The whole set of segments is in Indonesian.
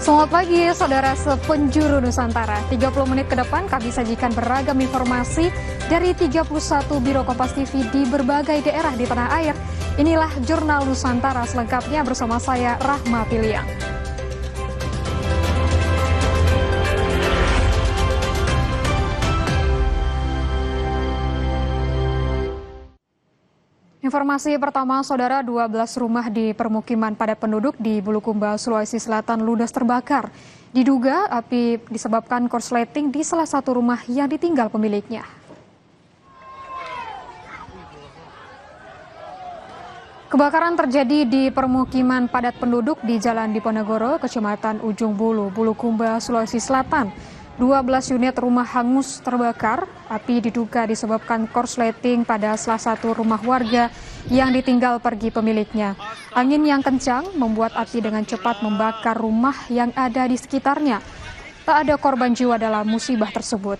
Selamat pagi, saudara sepenjuru Nusantara. 30 menit ke depan kami sajikan beragam informasi dari 31 Biro Kompas TV di berbagai daerah di tanah air. Inilah Jurnal Nusantara selengkapnya bersama saya, Rahma Piliang. Informasi pertama, saudara, 12 rumah di permukiman padat penduduk di Bulukumba, Sulawesi Selatan ludes terbakar. Diduga api disebabkan korsleting di salah satu rumah yang ditinggal pemiliknya. Kebakaran terjadi di permukiman padat penduduk di Jalan Diponegoro, Kecamatan Ujung Bulu, Bulukumba, Sulawesi Selatan. 12 unit rumah hangus terbakar. Api diduga disebabkan korsleting pada salah satu rumah warga yang ditinggal pergi pemiliknya. Angin yang kencang membuat api dengan cepat membakar rumah yang ada di sekitarnya. Tak ada korban jiwa dalam musibah tersebut.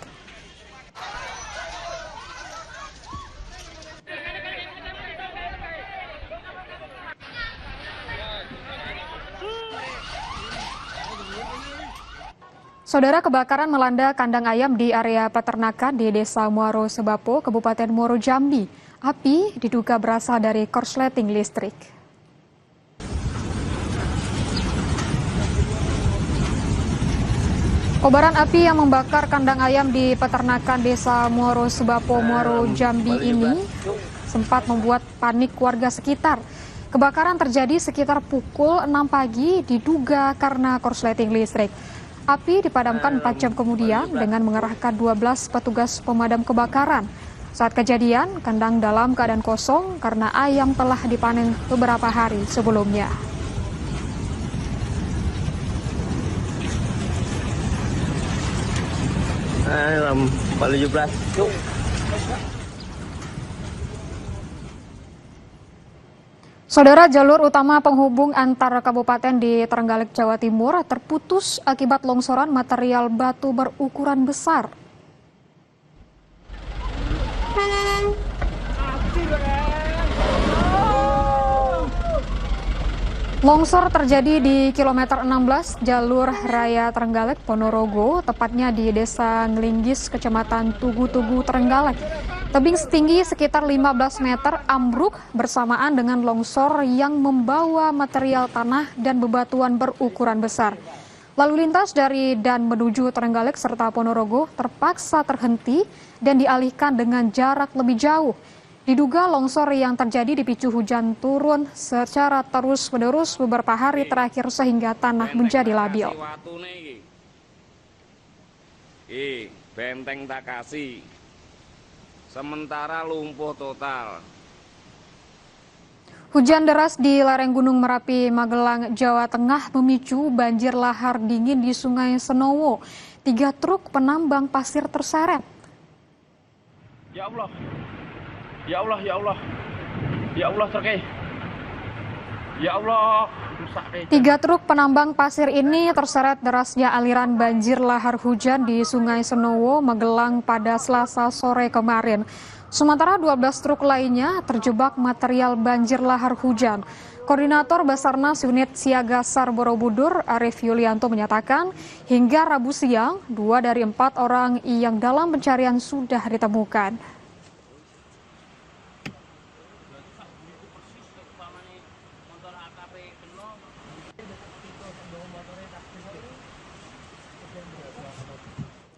Saudara, kebakaran melanda kandang ayam di area peternakan di Desa Muaro Sebapo, Kabupaten Muaro Jambi. Api diduga berasal dari korsleting listrik. Kobaran api yang membakar kandang ayam di peternakan Desa Muaro Sebapo, Muaro Jambi ini sempat membuat panik warga sekitar. Kebakaran terjadi sekitar pukul 6 pagi diduga karena korsleting listrik. Api dipadamkan 4 jam kemudian dengan mengerahkan 12 petugas pemadam kebakaran. Saat kejadian, kandang dalam keadaan kosong karena ayam telah dipanen beberapa hari sebelumnya. Saudara, jalur utama penghubung antar kabupaten di Trenggalek, Jawa Timur terputus akibat longsoran material batu berukuran besar. Longsor terjadi di kilometer 16 jalur raya Trenggalek, Ponorogo, tepatnya di Desa Ngelinggis, Kecamatan Tugu-Tugu, Trenggalek. Tebing setinggi sekitar 15 meter ambruk bersamaan dengan longsor yang membawa material tanah dan bebatuan berukuran besar. Lalu lintas dari dan menuju Trenggalek serta Ponorogo terpaksa terhenti dan dialihkan dengan jarak lebih jauh. Diduga longsor yang terjadi dipicu hujan turun secara terus-menerus beberapa hari terakhir sehingga tanah menjadi labil. Benteng Takasi. Sementara lumpuh total. Hujan deras di lereng Gunung Merapi, Magelang, Jawa Tengah memicu banjir lahar dingin di Sungai Senowo. 3 truk penambang pasir terseret. Ya Allah, ya Allah, ya Allah, ya Allah terkait. Ya Allah. 3 truk penambang pasir ini terseret derasnya aliran banjir lahar hujan di Sungai Senowo, Magelang pada Selasa sore kemarin. Sementara 12 truk lainnya terjebak material banjir lahar hujan. Koordinator Basarnas Unit Siaga SAR Borobudur, Arif Yulianto, menyatakan hingga Rabu siang 2 dari 4 orang yang dalam pencarian sudah ditemukan.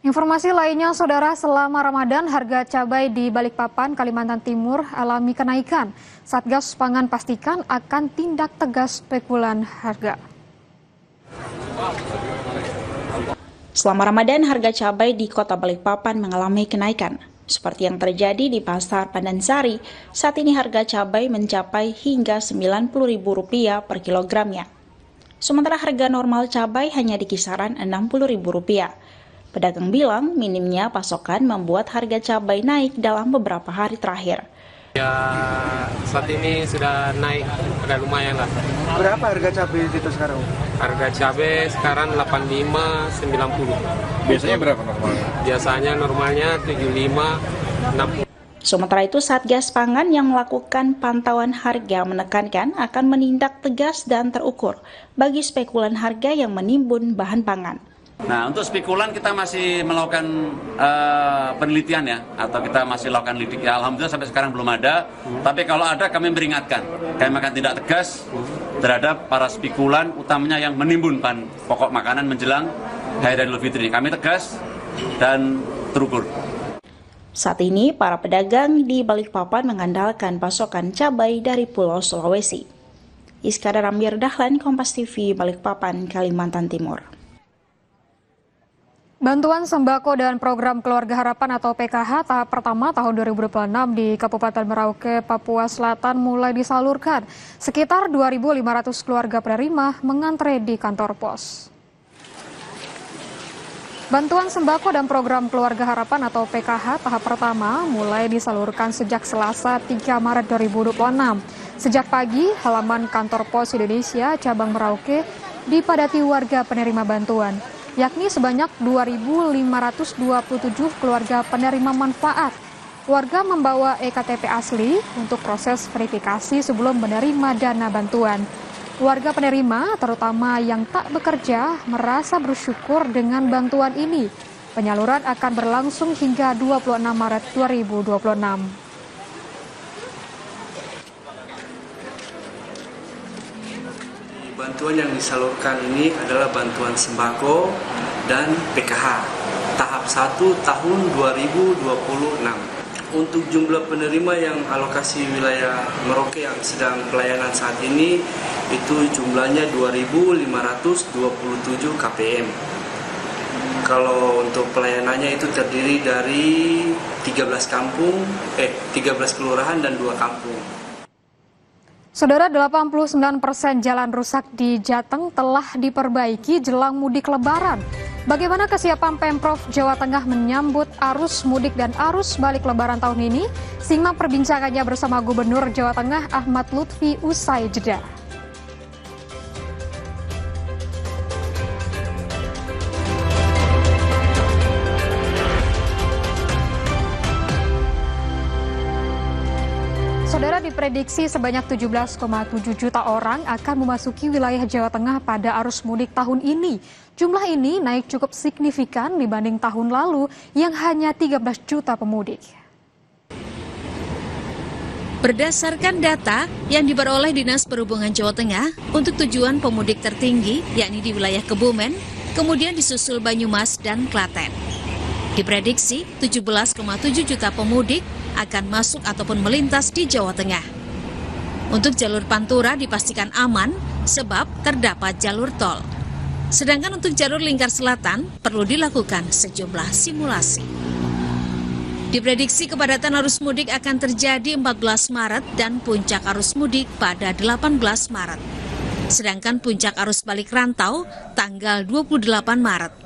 Informasi lainnya, saudara, selama Ramadan harga cabai di Balikpapan, Kalimantan Timur alami kenaikan. Satgas Pangan pastikan akan tindak tegas spekulan harga. Selama Ramadan harga cabai di Kota Balikpapan mengalami kenaikan. Seperti yang terjadi di Pasar Pandansari, saat ini harga cabai mencapai hingga Rp90.000 per kilogramnya. Sementara harga normal cabai hanya di kisaran Rp60.000. Pedagang bilang minimnya pasokan membuat harga cabai naik dalam beberapa hari terakhir. Ya, saat ini sudah naik agak lumayan lah. Berapa harga cabai itu sekarang? Harga cabai sekarang 85-90. Biasanya berapa normalnya? Biasanya normalnya 75-60. Sementara itu, Satgas Pangan yang melakukan pantauan harga menekankan akan menindak tegas dan terukur bagi spekulan harga yang menimbun bahan pangan. Nah, untuk spekulan kita masih melakukan penelitian ya, atau kita masih lakukan lidik. Ya, alhamdulillah sampai sekarang belum ada. Tapi kalau ada, kami memperingatkan. Kami akan tindak tegas terhadap para spekulan, utamanya yang menimbun bahan pokok makanan menjelang Hari Raya Idul Fitri. Kami tegas dan terukur. Saat ini, para pedagang di Balikpapan mengandalkan pasokan cabai dari Pulau Sulawesi. Iskandar Amir Dahlan, Kompas TV, Balikpapan, Kalimantan Timur. Bantuan sembako dan program Keluarga Harapan atau PKH tahap pertama tahun 2026 di Kabupaten Merauke, Papua Selatan mulai disalurkan. Sekitar 2.500 keluarga penerima mengantre di kantor pos. Bantuan sembako dan program Keluarga Harapan atau PKH tahap pertama mulai disalurkan sejak Selasa 3 Maret 2026. Sejak pagi, halaman kantor pos Indonesia cabang Merauke dipadati warga penerima bantuan, yakni sebanyak 2.527 keluarga penerima manfaat. Warga membawa EKTP asli untuk proses verifikasi sebelum menerima dana bantuan. Warga penerima, terutama yang tak bekerja, merasa bersyukur dengan bantuan ini. Penyaluran akan berlangsung hingga 26 Maret 2026. Bantuan yang disalurkan ini adalah bantuan sembako dan PKH tahap 1 tahun 2026. Untuk jumlah penerima yang alokasi wilayah Merauke yang sedang pelayanan saat ini itu jumlahnya 2.527 KPM. Kalau untuk pelayanannya itu terdiri dari 13 kelurahan dan 2 kampung. Saudara, 89% jalan rusak di Jateng telah diperbaiki jelang mudik Lebaran. Bagaimana kesiapan Pemprov Jawa Tengah menyambut arus mudik dan arus balik Lebaran tahun ini? Simak perbincangannya bersama Gubernur Jawa Tengah Ahmad Lutfi usai jeda. Saudara, diprediksi sebanyak 17,7 juta orang akan memasuki wilayah Jawa Tengah pada arus mudik tahun ini. Jumlah ini naik cukup signifikan dibanding tahun lalu yang hanya 13 juta pemudik. Berdasarkan data yang diperoleh Dinas Perhubungan Jawa Tengah untuk tujuan pemudik tertinggi, yakni di wilayah Kebumen, kemudian disusul Banyumas dan Klaten. Diprediksi 17,7 juta pemudik akan masuk ataupun melintas di Jawa Tengah. Untuk jalur Pantura dipastikan aman sebab terdapat jalur tol. Sedangkan untuk jalur lingkar selatan perlu dilakukan sejumlah simulasi. Diprediksi kepadatan arus mudik akan terjadi 14 Maret dan puncak arus mudik pada 18 Maret. Sedangkan puncak arus balik rantau tanggal 28 Maret.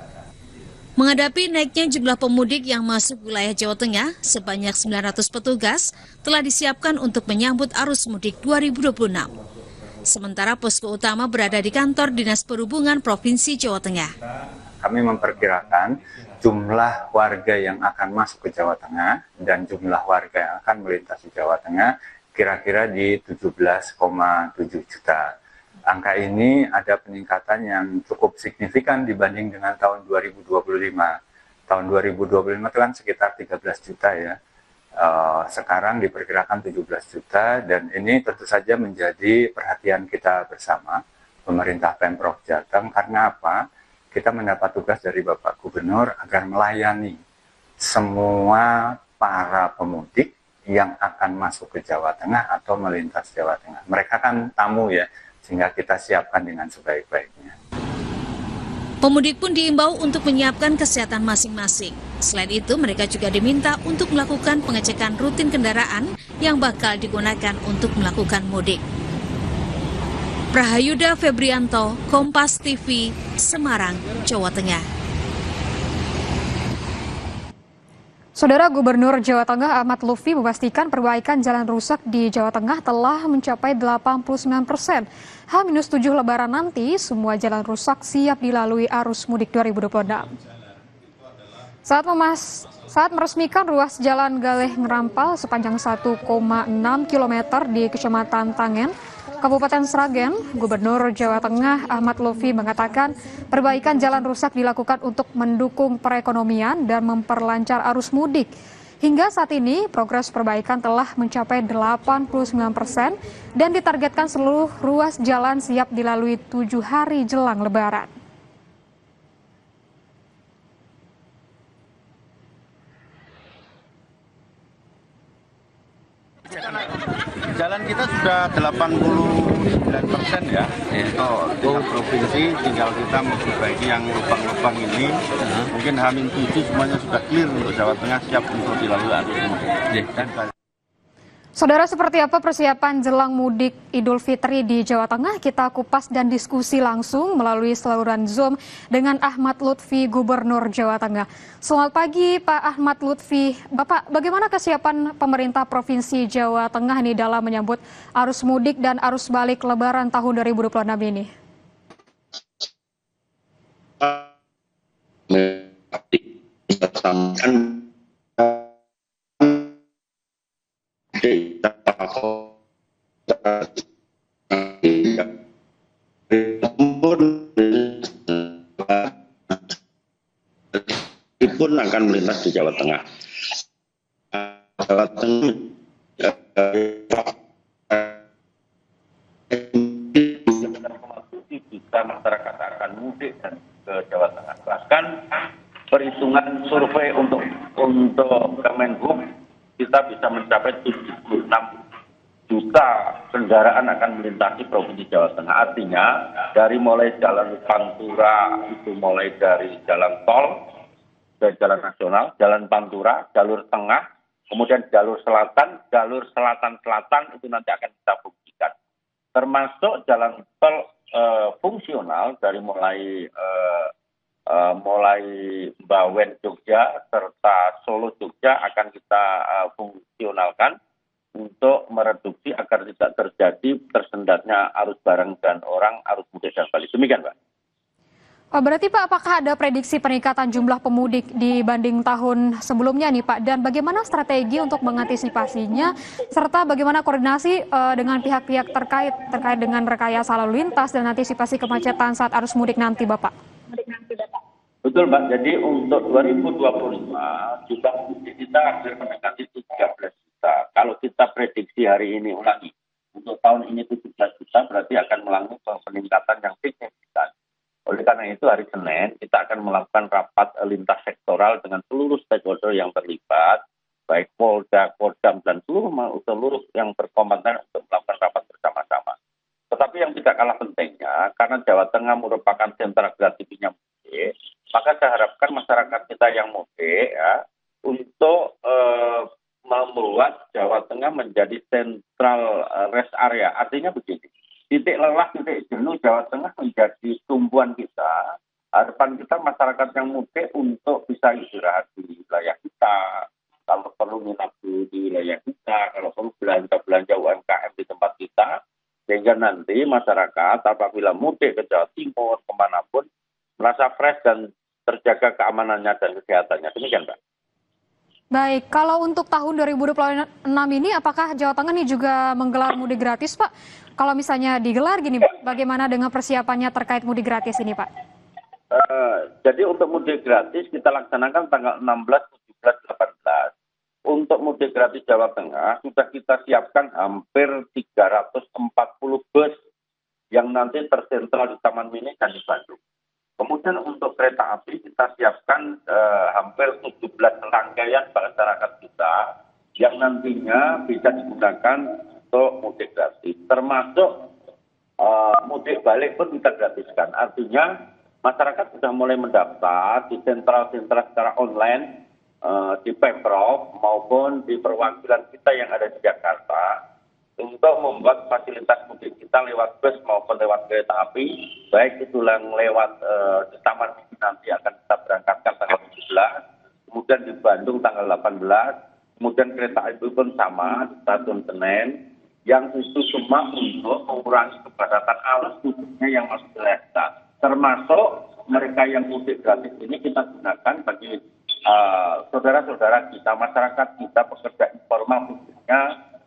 Menghadapi naiknya jumlah pemudik yang masuk wilayah Jawa Tengah, sebanyak 900 petugas telah disiapkan untuk menyambut arus mudik 2026. Sementara posko utama berada di kantor Dinas Perhubungan Provinsi Jawa Tengah. Kami memperkirakan jumlah warga yang akan masuk ke Jawa Tengah dan jumlah warga yang akan melintasi Jawa Tengah kira-kira di 17,7 juta. Angka ini ada peningkatan yang cukup signifikan dibanding dengan tahun 2025. Tahun 2025 itu kan sekitar 13 juta ya. Sekarang diperkirakan 17 juta dan ini tentu saja menjadi perhatian kita bersama pemerintah Pemprov Jateng. Karena apa? Kita mendapat tugas dari Bapak Gubernur agar melayani semua para pemudik yang akan masuk ke Jawa Tengah atau melintas Jawa Tengah. Mereka kan tamu ya, sehingga kita siapkan dengan sebaik-baiknya. Pemudik pun diimbau untuk menyiapkan kesehatan masing-masing. Selain itu, mereka juga diminta untuk melakukan pengecekan rutin kendaraan yang bakal digunakan untuk melakukan mudik. Prahayuda Febrianto, Kompas TV, Semarang, Jawa Tengah. Saudara, Gubernur Jawa Tengah Ahmad Lutfi memastikan perbaikan jalan rusak di Jawa Tengah telah mencapai 89%. H-7 Lebaran nanti, semua jalan rusak siap dilalui arus mudik 2026. Saat meresmikan ruas Jalan Galeh Ngerampal sepanjang 1,6 km di Kecamatan Tangen, Kabupaten Sragen, Gubernur Jawa Tengah Ahmad Lutfi mengatakan perbaikan jalan rusak dilakukan untuk mendukung perekonomian dan memperlancar arus mudik. Hingga saat ini, progres perbaikan telah mencapai 89% dan ditargetkan seluruh ruas jalan siap dilalui 7 hari jelang Lebaran. Jalan kita sudah 89% ya, untuk tingkat provinsi, tinggal kita memperbaiki yang lubang-lubang ini. Mungkin H-7 semuanya sudah clear untuk Jawa Tengah, siap untuk dilalui arus mudik. Saudara, seperti apa persiapan jelang mudik Idul Fitri di Jawa Tengah? Kita kupas dan diskusi langsung melalui saluran Zoom dengan Ahmad Lutfi, Gubernur Jawa Tengah. Selamat pagi Pak Ahmad Lutfi. Bapak, bagaimana kesiapan pemerintah Provinsi Jawa Tengah ini dalam menyambut arus mudik dan arus balik Lebaran tahun 2026 ini? Pun akan melintas di Jawa Tengah. Jawa Tengah juta masyarakat akan mudik dan ke Jawa Tengah. Bahkan perhitungan survei untuk Kemenhub kita bisa mencapai 76 juta kendaraan akan melintasi Provinsi Jawa Tengah. Artinya dari mulai jalan Pantura, itu mulai dari jalan tol, dari jalan nasional, jalan Pantura, jalur tengah, kemudian jalur selatan-selatan itu nanti akan kita fungsikan. Termasuk jalan tol fungsional dari mulai Bawen Jogja serta Solo Jogja akan kita fungsionalkan untuk mereduksi agar tidak terjadi tersendatnya arus barang dan orang, arus mudik dan balik. Demikian, Pak. Berarti Pak, apakah ada prediksi peningkatan jumlah pemudik dibanding tahun sebelumnya nih Pak? Dan bagaimana strategi untuk mengantisipasinya, serta bagaimana koordinasi dengan pihak-pihak terkait dengan rekayasa lalu lintas dan antisipasi kemacetan saat arus mudik nanti Bapak? Betul Mbak, jadi untuk 2025 jumlah pemudik kita hampir mendekati 13 juta. Kalau kita prediksi hari ini ulangi, untuk tahun ini 17 juta berarti akan mengalami peningkatan yang signifikan. Oleh karena itu hari Senin kita akan melakukan rapat lintas sektoral dengan seluruh stakeholder yang terlibat, baik Polda, Kodam dan seluruh yang berkompeten untuk melakukan rapat bersama-sama. Tetapi yang tidak kalah pentingnya, karena Jawa Tengah merupakan sentra kreativitas mudik, maka saya harapkan masyarakat kita yang mudik ya, untuk membuat Jawa Tengah menjadi sentral rest area. Artinya begini, titik lelah, titik jenuh Jawa Tengah menjadi tumpuan kita. Harapan kita masyarakat yang mudik untuk bisa istirahat di wilayah kita, kalau perlu nginap di wilayah kita, kalau perlu belanja UMKM di tempat kita, sehingga nanti masyarakat apabila mudik ke Jawa Timur, kemanapun, merasa fresh dan terjaga keamanannya dan kesehatannya. Demikian, Pak. Baik, kalau untuk tahun 2026 ini apakah Jawa Tengah ini juga menggelar mudik gratis Pak? Kalau misalnya digelar gini, bagaimana dengan persiapannya terkait mudik gratis ini Pak? Jadi untuk mudik gratis kita laksanakan tanggal 16, 17, 18. Untuk mudik gratis Jawa Tengah sudah kita siapkan hampir 340 bus yang nanti tersentral di Taman Mini dan di Bandung. Kemudian untuk kereta api kita siapkan hampir 17 rangkaian masyarakat kita yang nantinya bisa digunakan untuk mudik gratis. Termasuk mudik balik pun kita gratiskan. Artinya masyarakat sudah mulai mendaftar di sentral-sentral secara online di Pemprov maupun di perwakilan kita yang ada di Jakarta untuk membuat fasilitas mudik kita lewat bus maupun lewat kereta api, baik itu yang lewat di Taman Mini nanti akan kita berangkatkan tanggal 17, kemudian di Bandung tanggal 18, kemudian kereta api pun sama di Stasiun Senen, yang itu semua untuk mengurangi kepadatan arus mudiknya yang masuk ke kita. Termasuk mereka yang mudik gratis ini kita gunakan bagi saudara-saudara kita, masyarakat kita, pekerja informal khususnya,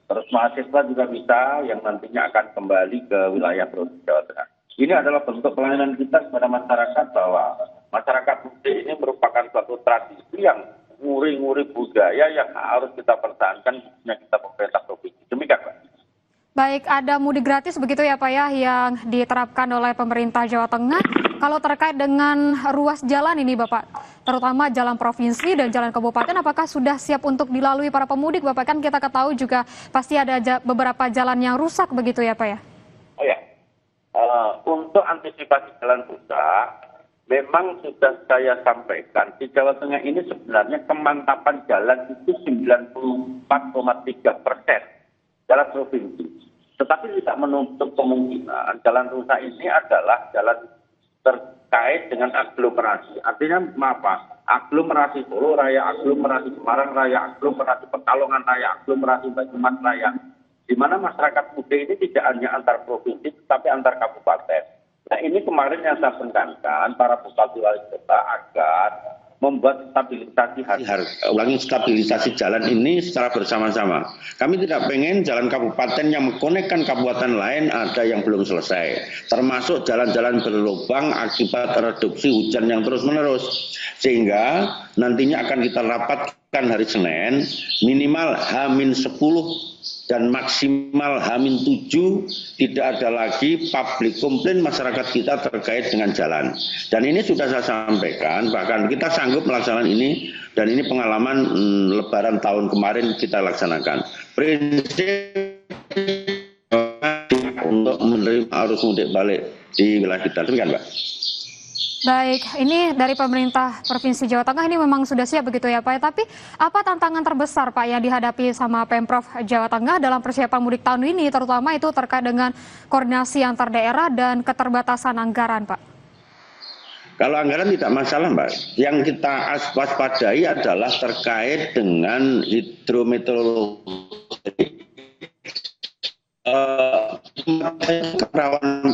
terus mahasiswa juga bisa yang nantinya akan kembali ke wilayah Provinsi Jawa Tengah. Ini adalah bentuk pelayanan kita kepada masyarakat bahwa masyarakat mudik ini merupakan suatu tradisi yang nguri-nguri budaya yang harus kita pertahankan khususnya kita pemerintah provinsi. Demikian, Pak. Baik, ada mudik gratis begitu ya Pak ya yang diterapkan oleh pemerintah Jawa Tengah. Kalau terkait dengan ruas jalan ini Bapak, terutama jalan provinsi dan jalan kabupaten, apakah sudah siap untuk dilalui para pemudik Bapak? Kan kita ketahui juga pasti ada beberapa jalan yang rusak begitu ya Pak ya? Oh ya, untuk antisipasi jalan rusak, memang sudah saya sampaikan di Jawa Tengah ini sebenarnya kemantapan jalan itu 94,3% jalan provinsi. Tetapi tidak menutup kemungkinan jalan rusak ini adalah jalan terkait dengan aglomerasi. Artinya apa? Aglomerasi Solo Raya, aglomerasi Semarang Raya, aglomerasi Pekalongan Raya, aglomerasi Banyumas Raya. Di mana masyarakat mudik ini tidak hanya antar provinsi, tetapi antar kabupaten. Nah ini kemarin yang saya tekankan para bupati wali kota agar membuat stabilisasi stabilisasi jalan ini secara bersama-sama. Kami tidak pengen jalan kabupaten yang mengkonekkan kabupaten lain ada yang belum selesai. Termasuk jalan-jalan berlubang akibat reduksi hujan yang terus-menerus. Sehingga nantinya akan kita rapatkan hari Senin minimal H-10 dan maksimal H-7 tidak ada lagi public komplain masyarakat kita terkait dengan jalan. Dan ini sudah saya sampaikan, bahkan kita sanggup melaksanakan ini, dan ini pengalaman Lebaran tahun kemarin kita laksanakan. Prinsip untuk menerima arus mudik balik di wilayah kita, demikian Mbak. Baik, ini dari pemerintah Provinsi Jawa Tengah ini memang sudah siap begitu ya Pak. Tapi apa tantangan terbesar Pak yang dihadapi sama Pemprov Jawa Tengah dalam persiapan mudik tahun ini, terutama itu terkait dengan koordinasi antar daerah dan keterbatasan anggaran Pak? Kalau anggaran tidak masalah Mbak. Yang kita waspadai adalah terkait dengan hidrometeorologi. Kerawan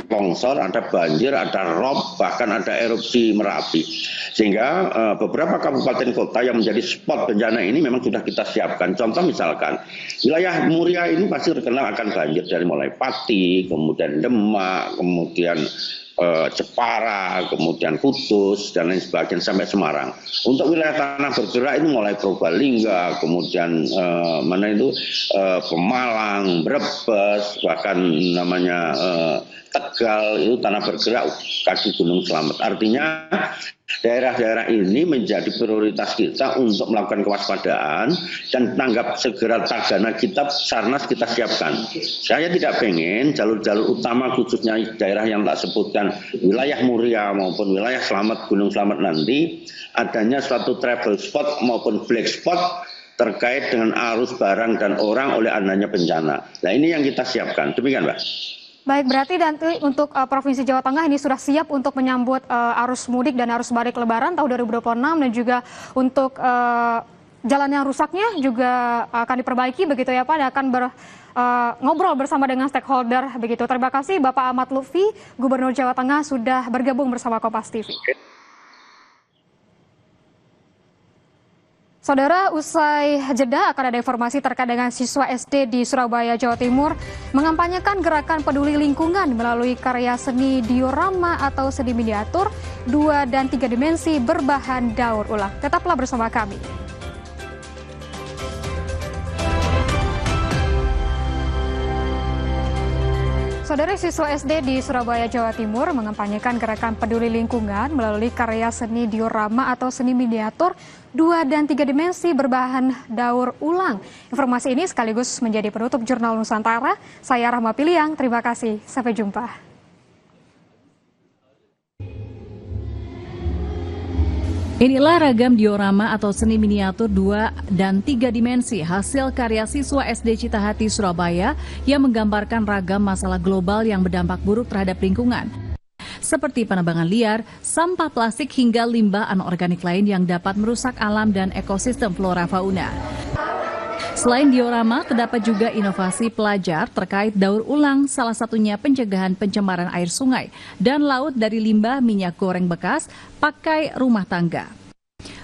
longsor, ada banjir, ada rob, bahkan ada erupsi Merapi. Sehingga beberapa kabupaten kota yang menjadi spot bencana ini memang sudah kita siapkan. Contoh misalkan, wilayah Muria ini pasti terkenal akan banjir dari mulai Pati, kemudian Demak, kemudian Jepara, kemudian Kudus, dan lain sebagainya sampai Semarang. Untuk wilayah tanah bergerak itu mulai Purbalingga, kemudian Pemalang, Brebes, bahkan namanya Tegal itu tanah bergerak kaki Gunung Slamet. Artinya daerah-daerah ini menjadi prioritas kita untuk melakukan kewaspadaan dan tanggap segera tagana kita, Sarnas kita siapkan. Saya tidak pengen jalur-jalur utama khususnya daerah yang tak sebutkan wilayah Muria maupun wilayah Slamet, Gunung Slamet nanti adanya suatu travel spot maupun black spot terkait dengan arus barang dan orang oleh adanya bencana. Nah ini yang kita siapkan. Demikian Mbak. Baik, berarti nanti untuk Provinsi Jawa Tengah ini sudah siap untuk menyambut arus mudik dan arus balik Lebaran tahun 2026 dan juga untuk jalan yang rusaknya juga akan diperbaiki begitu ya Pak, dan akan ngobrol bersama dengan stakeholder begitu. Terima kasih Bapak Ahmad Lutfi, Gubernur Jawa Tengah sudah bergabung bersama Kompas TV. Saudara, usai jeda akan ada informasi terkait dengan siswa SD di Surabaya, Jawa Timur mengampanyekan gerakan peduli lingkungan melalui karya seni diorama atau seni miniatur 2 dan 3 dimensi berbahan daur ulang. Tetaplah bersama kami. Saudara, siswa SD di Surabaya, Jawa Timur mengampanyekan gerakan peduli lingkungan melalui karya seni diorama atau seni miniatur 2 dan 3 dimensi berbahan daur ulang. Informasi ini sekaligus menjadi penutup Jurnal Nusantara. Saya Rahma Piliang, terima kasih. Sampai jumpa. Inilah ragam diorama atau seni miniatur 2 dan 3 dimensi hasil karya siswa SD Citahati Surabaya yang menggambarkan ragam masalah global yang berdampak buruk terhadap lingkungan. Seperti penebangan liar, sampah plastik hingga limbah anorganik lain yang dapat merusak alam dan ekosistem flora fauna. Selain diorama, terdapat juga inovasi pelajar terkait daur ulang, salah satunya pencegahan pencemaran air sungai dan laut dari limbah minyak goreng bekas pakai rumah tangga.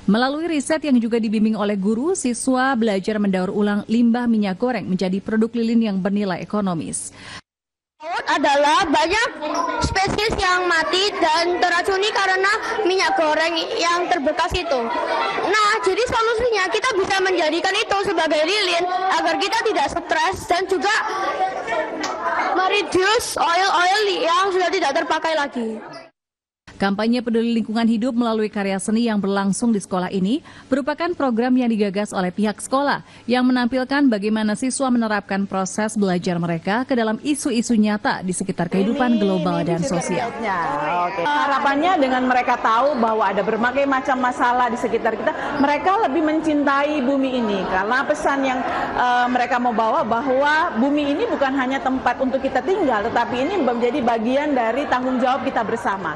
Melalui riset yang juga dibimbing oleh guru, siswa belajar mendaur ulang limbah minyak goreng menjadi produk lilin yang bernilai ekonomis. Laut adalah banyak spesies yang mati dan teracuni karena minyak goreng yang terbekas itu. Nah, jadi solusinya kita bisa menjadikan itu sebagai lilin agar kita tidak stres dan juga mereduce oil-oil yang sudah tidak terpakai lagi. Kampanye peduli lingkungan hidup melalui karya seni yang berlangsung di sekolah ini merupakan program yang digagas oleh pihak sekolah yang menampilkan bagaimana siswa menerapkan proses belajar mereka ke dalam isu-isu nyata di sekitar kehidupan global dan sosial. Harapannya dengan mereka tahu bahwa ada berbagai macam masalah di sekitar kita, mereka lebih mencintai bumi ini karena pesan yang mereka mau bawa bahwa bumi ini bukan hanya tempat untuk kita tinggal, tetapi ini menjadi bagian dari tanggung jawab kita bersama.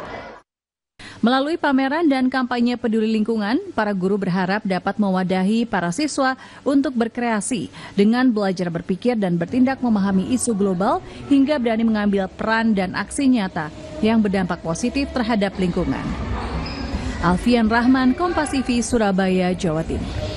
Melalui pameran dan kampanye peduli lingkungan, para guru berharap dapat mewadahi para siswa untuk berkreasi dengan belajar berpikir dan bertindak memahami isu global hingga berani mengambil peran dan aksi nyata yang berdampak positif terhadap lingkungan. Alfian Rahman, Kompas TV, Surabaya, Jawa Timur.